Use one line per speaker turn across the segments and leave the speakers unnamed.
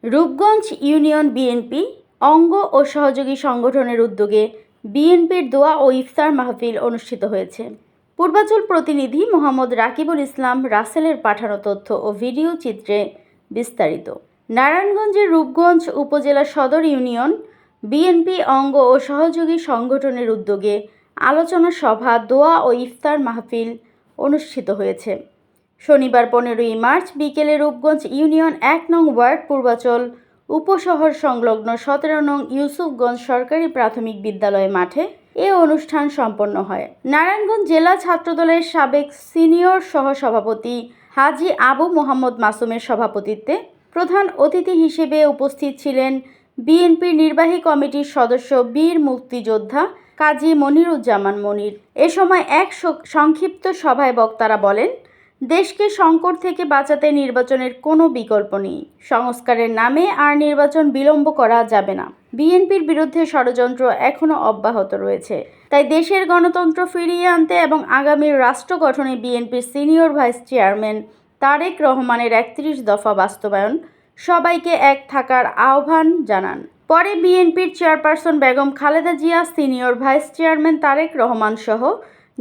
Rupganj union BNP অঙ্গ ও সহযোগী সংগঠনের উদ্যোগে বিএনপির দোয়া ও ইফতার মাহফিল অনুষ্ঠিত হয়েছে। পূর্বাঞ্চল প্রতিনিধি মোহাম্মদ রাকিবুল ইসলাম রাসেলের পাঠানো তথ্য ও ভিডিও চিত্রে বিস্তারিত। নারায়ণগঞ্জের রূপগঞ্জ উপজেলা সদর ইউনিয়ন বিএনপি অঙ্গ ও সহযোগী সংগঠনের উদ্যোগে আলোচনা সভা, দোয়া ও ইফতার মাহফিল অনুষ্ঠিত হয়েছে। শনিবার 15ই মার্চ বিকেলে রূপগঞ্জ ইউনিয়ন 1 নং ওয়ার্ড পূর্বাচল উপশহর সংলগ্ন 17 নং ইউসুফগঞ্জ সরকারি প্রাথমিক বিদ্যালয় মাঠে এ অনুষ্ঠান সম্পন্ন হয়। নারায়ণগঞ্জ জেলা ছাত্রদলের সাবেক সিনিয়র সহসভাপতি হাজী আবু মোহাম্মদ মাসুমের সভাপতিত্বে প্রধান অতিথি হিসেবে উপস্থিত ছিলেন বিএনপির নির্বাহী কমিটির সদস্য বীর মুক্তিযোদ্ধা কাজী মনিরুজ্জামান মনির। এ সময় এক সংক্ষিপ্ত সভায় বক্তারা বলেন, দেশকে সংকট থেকে বাঁচাতে নির্বাচনের কোনো বিকল্প নেই। সংস্কারের নামে আর নির্বাচন বিলম্ব করা যাবে না। বিএনপির বিরুদ্ধে ষড়যন্ত্র এখনও অব্যাহত রয়েছে। তাই দেশের গণতন্ত্র ফিরিয়ে আনতে এবং আগামীর রাষ্ট্র গঠনে বিএনপির সিনিয়র ভাইস চেয়ারম্যান তারেক রহমানের 31 দফা বাস্তবায়ন সবাইকে এক থাকার আহ্বান জানান। পরে বিএনপির chairperson Begum Khaleda Zia, senior vice chairman Tarique Rahman সহ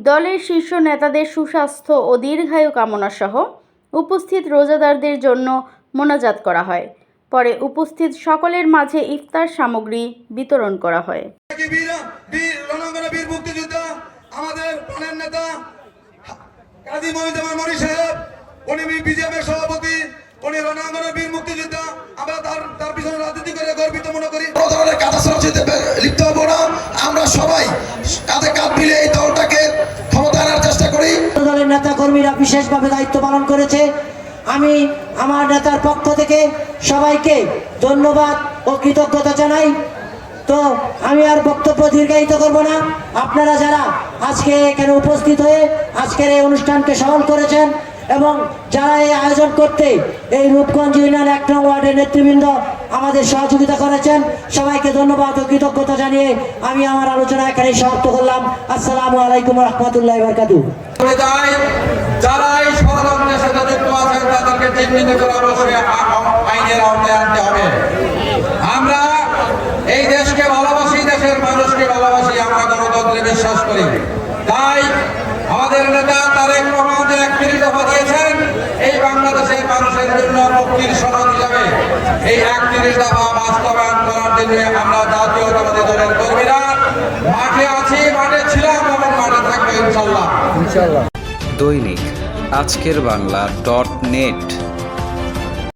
দলের শীর্ষ নেতাদের সুস্বাস্থ্য ও দীর্ঘায়ু কামনা সহ উপস্থিত রোজাদারদের জন্য মোনাজাত করা হয়। পরে উপস্থিত সকলের মাঝে ইফতার সামগ্রী বিতরণ করা হয়।
আমাদের প্রাণের নেতা কাজী মনিরুজ্জামান মনির সাহেব, উনি বিজেপির সভাপতি, উনি রণাঙ্গনের বীর মুক্তিযোদ্ধা। আমরা তার পিছনে রাজনীতি করে গর্বিত মনে করি। কোনো ধরনের কাদা সরাসরিতে লিপ্ত হবো না। আমরা সবাই কাঁধে কাঁধ মিলে এই দলটাকে ক্ষমতা আনার চেষ্টা করি।
দলের নেতা কর্মীরা বিশেষভাবে দায়িত্ব পালন করেছে। আমি আমার নেতার পক্ষ থেকে সবাইকে ধন্যবাদ ও কৃতজ্ঞতা জানাই। তো আমি আর বক্তব্য দীর্ঘায়িত করব না। আপনারা যারা আজকে এখানে উপস্থিত হয়ে আজকের এই অনুষ্ঠানকে সফল করেছেন এবং যারা এই আয়োজন করতে এই রূপগঞ্জ ইউনিয়ন 1 নং ওয়ার্ডের নেতৃবৃন্দ আমাদের সহযোগিতা করেছেন, সবাইকে ধন্যবাদ ও কৃতজ্ঞতা জানিয়ে আমি আমার আলোচনা এখানে সমাপ্ত করলাম। আসসালামু আলাইকুম রহমতুল্লাহি ওয়া বারাকাতুহু।
যারা এই ষড়যন্ত্রের সাথে যুক্ত আছেন তাদেরকে চিহ্নিত করে অবশ্যই আইনের আওতায় আনতে হবে। আমরা এই দেশকে ভালোবাসি, দেশের মানুষকে ভালোবাসি, আমরা গণতন্ত্রে বিশ্বাস করি। তাই আমাদের নেতা তারেক রহমান যে 31 দফা দিয়েছেন, এই বাংলাদেশের মানুষের জন্য মুক্তির সনদ হিসাবে এই 31 দফা বাস্তবায়ন করার জন্য আমরা জাতীয়তাবাদী দলের কর্মীরা মাঠে আছি, মাঠে ছিলাম এবং মাঠে থাকবো ইনশাল্লাহ।
দৈনিক আজকের বাংলা .net